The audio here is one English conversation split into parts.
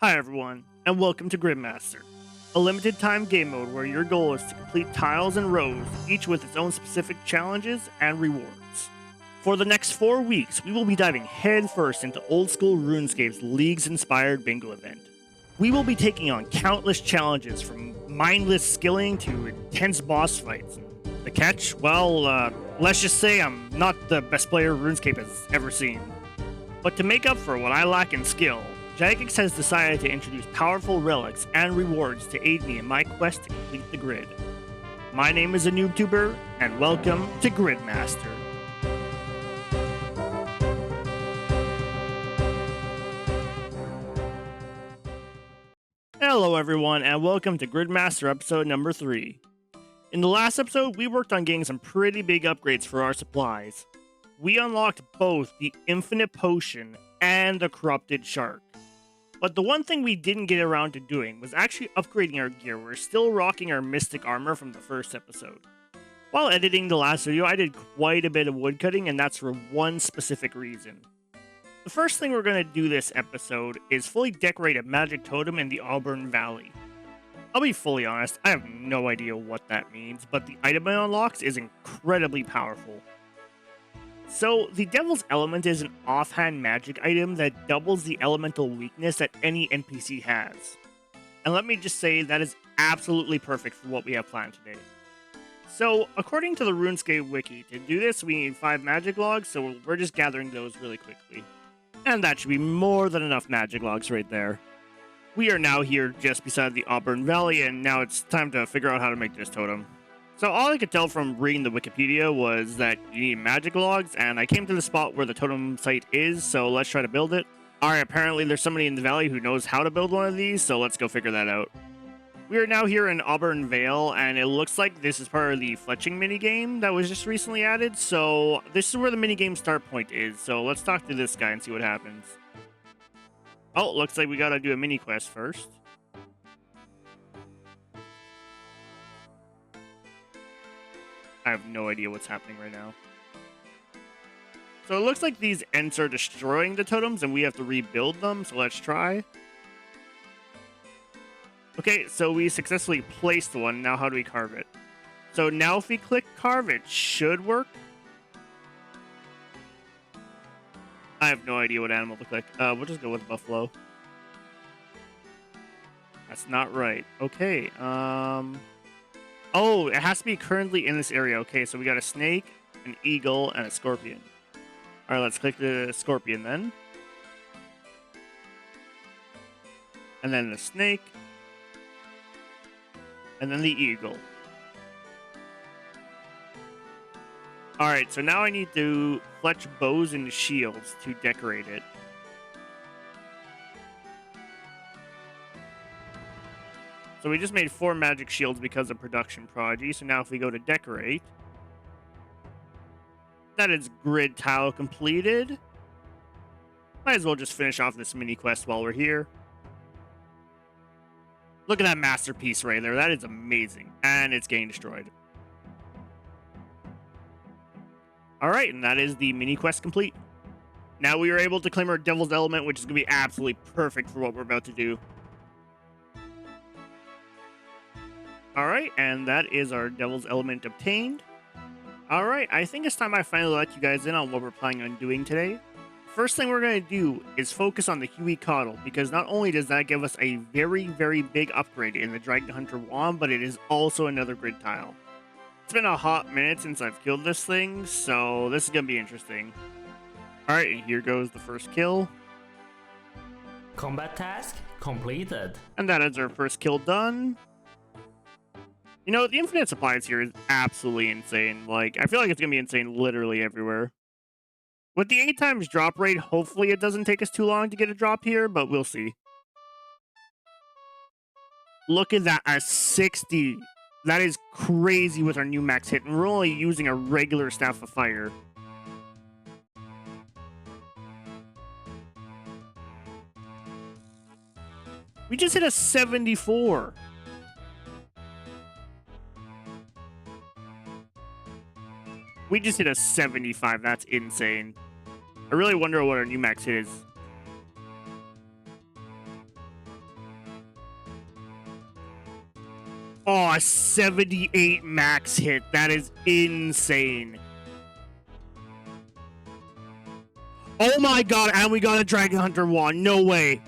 Hi everyone, and welcome to Gridmaster, a limited time game mode where your goal is to complete tiles and rows, each with its own specific challenges and rewards. For the next 4 weeks, we will be diving headfirst into old school RuneScape's Leagues inspired bingo event. We will be taking on countless challenges from mindless skilling to intense boss fights. The catch? Well, let's just say I'm not the best player RuneScape has ever seen. But to make up for what I lack in skill, Jagex has decided to introduce powerful relics and rewards to aid me in my quest to complete the grid. My name is AnoobTuber, and welcome to Gridmaster. Hello everyone, and welcome to Gridmaster episode number 3. In the last episode, we worked on getting some pretty big upgrades for our supplies. We unlocked both the Infinite Potion and the Corrupted Shark. But the one thing we didn't get around to doing was actually upgrading our gear. We're still rocking our Mystic Armor from the first episode. While editing the last video, I did quite a bit of woodcutting, and that's for one specific reason. The first thing we're going to do this episode is fully decorate a magic totem in the Auburn Valley. I'll be fully honest, I have no idea what that means, but the item it unlocks is incredibly powerful. So, the Devil's Element is an offhand magic item that doubles the elemental weakness that any NPC has. And let me just say, that is absolutely perfect for what we have planned today. So, according to the RuneScape wiki, to do this we need 5 magic logs, so we're just gathering those really quickly. And that should be more than enough magic logs right there. We are now here just beside the Auburn Valley, and now it's time to figure out how to make this totem. So all I could tell from reading the Wikipedia was that you need magic logs, and I came to the spot where the totem site is, so let's try to build it. Alright, apparently there's somebody in the valley who knows how to build one of these, so let's go figure that out. We are now here in Auburn Vale, and it looks like this is part of the fletching minigame that was just recently added, so this is where the minigame start point is, so let's talk to this guy and see what happens. Oh, looks like we gotta do a mini quest first. I have no idea what's happening right now. So it looks like these Ents are destroying the totems and we have to rebuild them, so let's try. Okay, so we successfully placed one. Now how do we carve it? So now if we click carve, it should work. I have no idea what animal to click. We'll just go with buffalo. That's not right. Okay, oh, it has to be currently in this area. Okay, so we got a snake, an eagle, and a scorpion. All right, let's click the scorpion then. And then the snake. And then the eagle. All right, so now I need to fletch bows and shields to decorate it. So we just made 4 magic shields because of production prodigy. So now if we go to decorate, that is grid tile completed. Might as well just finish off this mini quest while we're here. Look at that masterpiece right there. That is amazing. And it's getting destroyed. Alright, and that is the mini quest complete. Now we are able to claim our Devil's Element, which is going to be absolutely perfect for what we're about to do. Alright, and that is our Devil's Element obtained. Alright, I think it's time I finally let you guys in on what we're planning on doing today. First thing we're going to do is focus on the Huicoatl, because not only does that give us a very, very big upgrade in the Dragon Hunter wand, but it is also another grid tile. It's been a hot minute since I've killed this thing, so this is going to be interesting. Alright, and here goes the first kill. Combat task completed. And that is our first kill done. You know, the infinite supplies here is absolutely insane. Like, I feel like it's going to be insane literally everywhere. With the 8 times drop rate, hopefully it doesn't take us too long to get a drop here, but we'll see. Look at that, a 60. That is crazy with our new max hit, and we're only using a regular Staff of Fire. We just hit a 74. We just hit a 75. That's insane. I really wonder what our new max hit is. Oh, 78 max hit. That is insane. Oh my god, and we got a Dragon Hunter wand. No way.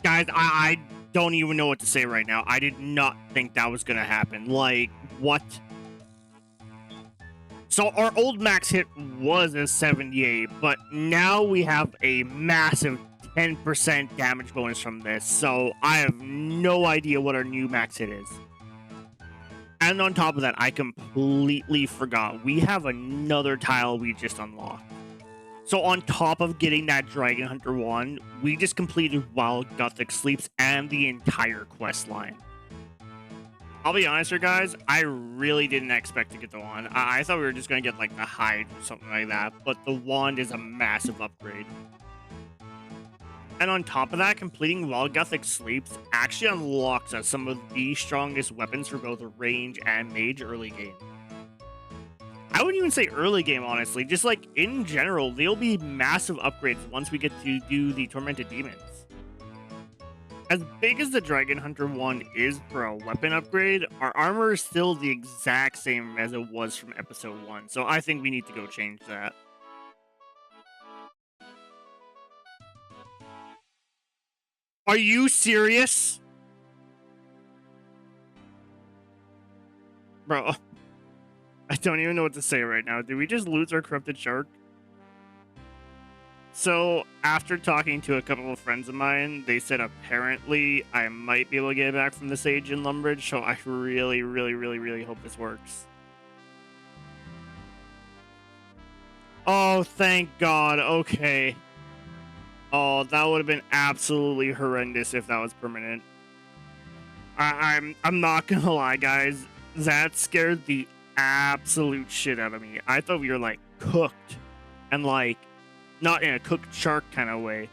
Guys, I don't even know what to say right now. I did not think that was gonna happen. Like, what? So our old max hit was a 78, but now we have a massive 10% damage bonus from this. So I have no idea what our new max hit is. And on top of that, I completely forgot. We have another tile we just unlocked. So on top of getting that Dragon Hunter wand, we just completed While Gothic Sleeps and the entire quest line. I'll be honest here, guys, I really didn't expect to get the wand. I thought we were just going to get, like, the hide or something like that, but the wand is a massive upgrade. And on top of that, completing While Gothic Sleeps actually unlocks us some of the strongest weapons for both range and mage early game. I wouldn't even say early game, honestly. Just, like, in general, there'll be massive upgrades once we get to do the Tormented Demons. As big as the Dragon Hunter wand is for a weapon upgrade, our armor is still the exact same as it was from episode 1, so I think we need to go change that. Are you serious? Bro, I don't even know what to say right now. Did we just lose our Corrupted Shark? So, after talking to a couple of friends of mine, they said apparently I might be able to get it back from the Sage in Lumbridge, so I really hope this works. Oh, thank God. Okay. Oh, that would have been absolutely horrendous if that was permanent. I'm not gonna lie, guys. That scared the absolute shit out of me. I thought we were, like, cooked. And, like, not in a cooked shark kind of way.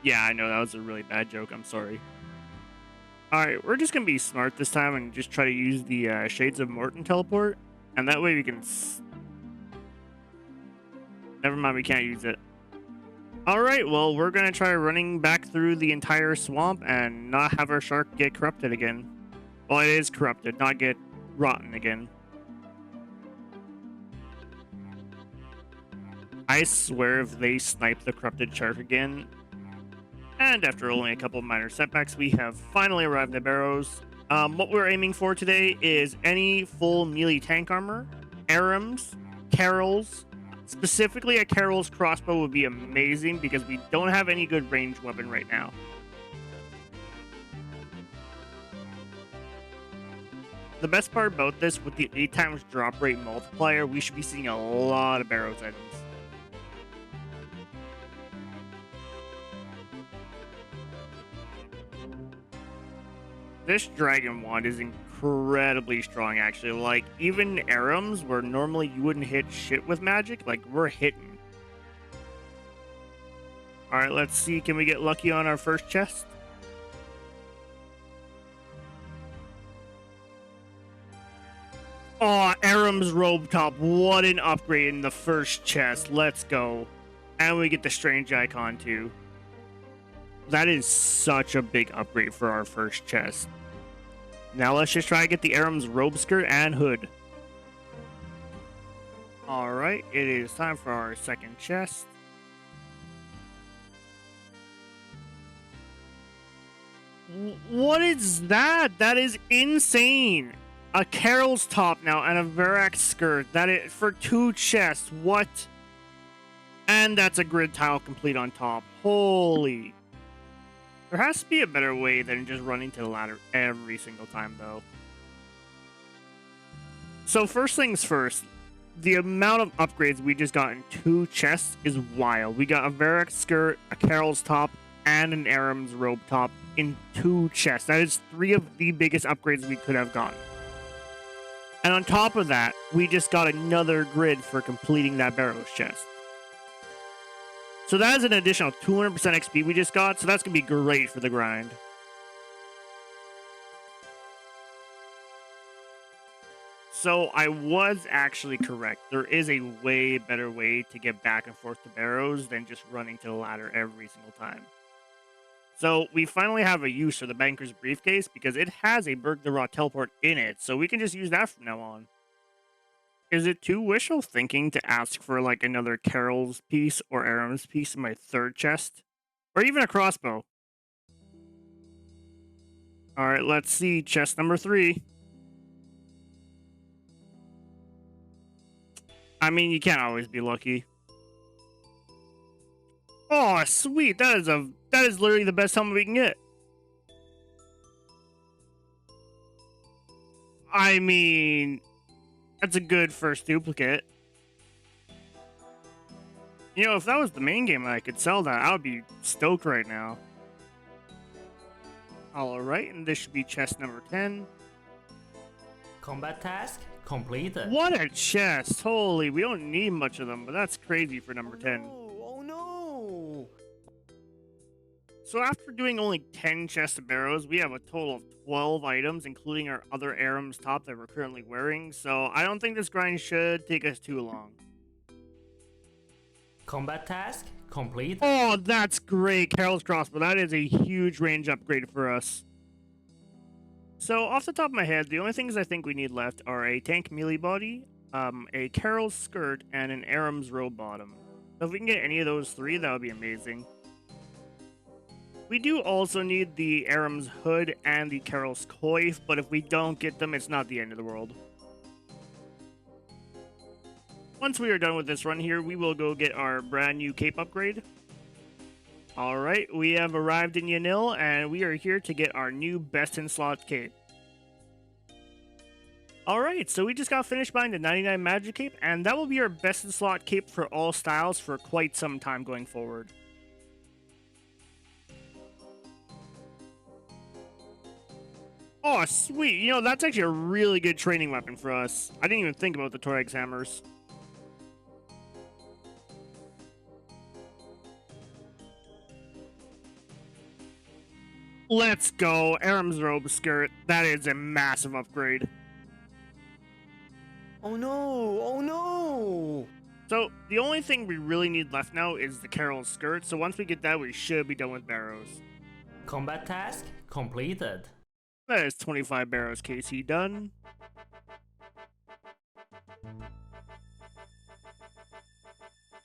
Yeah, I know that was a really bad joke. I'm sorry. Alright, we're just gonna be smart this time and just try to use the Shades of Morton teleport. And that way we can... Never mind, we can't use it. Alright, well, we're gonna try running back through the entire swamp and not have our shark get corrupted again. Well, it is corrupted, not get rotten again. I swear if they snipe the corrupted shark again, and after only a couple of minor setbacks, we have finally arrived at Barrows. What we're aiming for today is any full melee tank armor, Arams, Carol's. Specifically, a Carol's crossbow would be amazing because we don't have any good ranged weapon right now. The best part about this, with the 8 times drop rate multiplier, we should be seeing a lot of Barrows items. This Dragon Wand is incredibly strong, actually. Like, even Arams, where normally you wouldn't hit shit with magic, like, we're hitting. Alright, let's see. Can we get lucky on our first chest? Oh, Arams Robe Top. What an upgrade in the first chest. Let's go. And we get the Strange Icon, too. That is such a big upgrade for our first chest. Now let's just try to get the Arams Robe Skirt and Hood. Alright, it is time for our second chest. What is that? That is insane. A Carol's top now and a Verax skirt. That is for 2 chests. What? And that's a grid tile complete on top. Holy. There has to be a better way than just running to the ladder every single time, though. So first things first, the amount of upgrades we just got in 2 chests is wild. We got a Verax skirt, a Carol's top, and an Arams robe top in 2 chests. That is 3 of the biggest upgrades we could have gotten. And on top of that, we just got another grid for completing that Barrows chest. So that is an additional 200% XP we just got, so that's going to be great for the grind. So I was actually correct. There is a way better way to get back and forth to Barrows than just running to the ladder every single time. So we finally have a use for the banker's briefcase because it has a Bergdorf teleport in it, so we can just use that from now on. Is it too wishful thinking to ask for like another Carol's piece or Aram's piece in my third chest? Or even a crossbow? Alright, let's see. Chest number 3. I mean, you can't always be lucky. Oh, sweet. That is literally the best helmet we can get. I mean, that's a good first duplicate. You know, if that was the main game and I could sell that, I would be stoked right now. Alright, and this should be chest number 10. Combat task completed. What a chest! Holy, we don't need much of them, but that's crazy for number 10. Oh no! So after doing only 10 chests of barrows, we have a total of 12 items, including our other Aram's top that we're currently wearing, so I don't think this grind should take us too long. Combat task complete. Oh, that's great, Carol's crossbow. That is a huge range upgrade for us. So off the top of my head, the only things I think we need left are a tank melee body, a Carol's skirt, and an Aram's robe bottom. So if we can get any of those 3, that would be amazing. We do also need the Aram's hood and the Carol's coif, but if we don't get them, it's not the end of the world. Once we are done with this run here, we will go get our brand new cape upgrade. Alright, we have arrived in Yanil, and we are here to get our new best in slot cape. Alright, so we just got finished buying the 99 magic cape, and that will be our best in slot cape for all styles for quite some time going forward. Oh, sweet. You know, that's actually a really good training weapon for us. I didn't even think about the Torag's hammers. Let's go. Aram's robe skirt. That is a massive upgrade. Oh no! Oh no! So, the only thing we really need left now is the Carol's skirt, so once we get that, we should be done with barrows. Combat task completed. That is 25 barrows, KC done.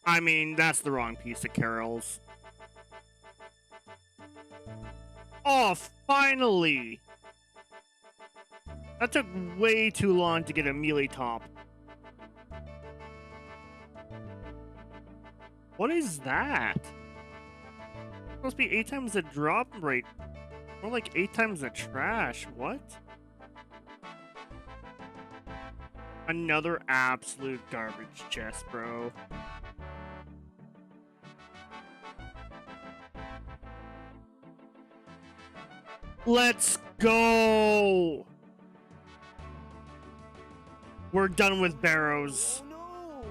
I mean, that's the wrong piece of Carol's. Oh, finally! That took way too long to get a melee top. What is that? It's supposed to be 8 times the drop rate. More like 8 times the trash. What? Another absolute garbage chest, bro. Let's go! We're done with barrows. Oh no!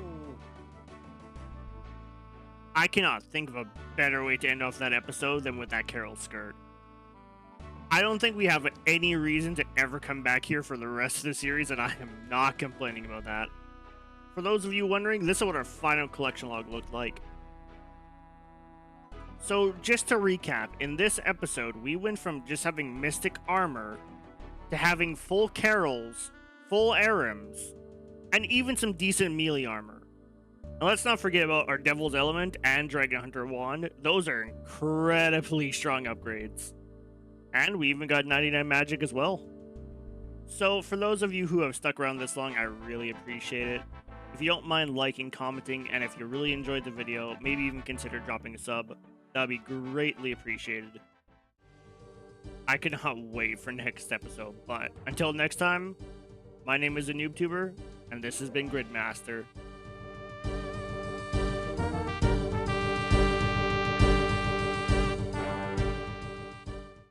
I cannot think of a better way to end off that episode than with that Carol skirt. I don't think we have any reason to ever come back here for the rest of the series, and I am not complaining about that. For those of you wondering, this is what our final collection log looked like. So, just to recap, in this episode, we went from just having Mystic Armor to having full Carols, full Arams, and even some decent melee armor. And let's not forget about our Devil's Element and Dragon Hunter Wand. Those are incredibly strong upgrades. And we even got 99 magic as well. So, for those of you who have stuck around this long, I really appreciate it. If you don't mind liking, commenting, and if you really enjoyed the video, maybe even consider dropping a sub. That'd be greatly appreciated. I cannot wait for next episode, but until next time, my name is AnoobTuber, and this has been Gridmaster.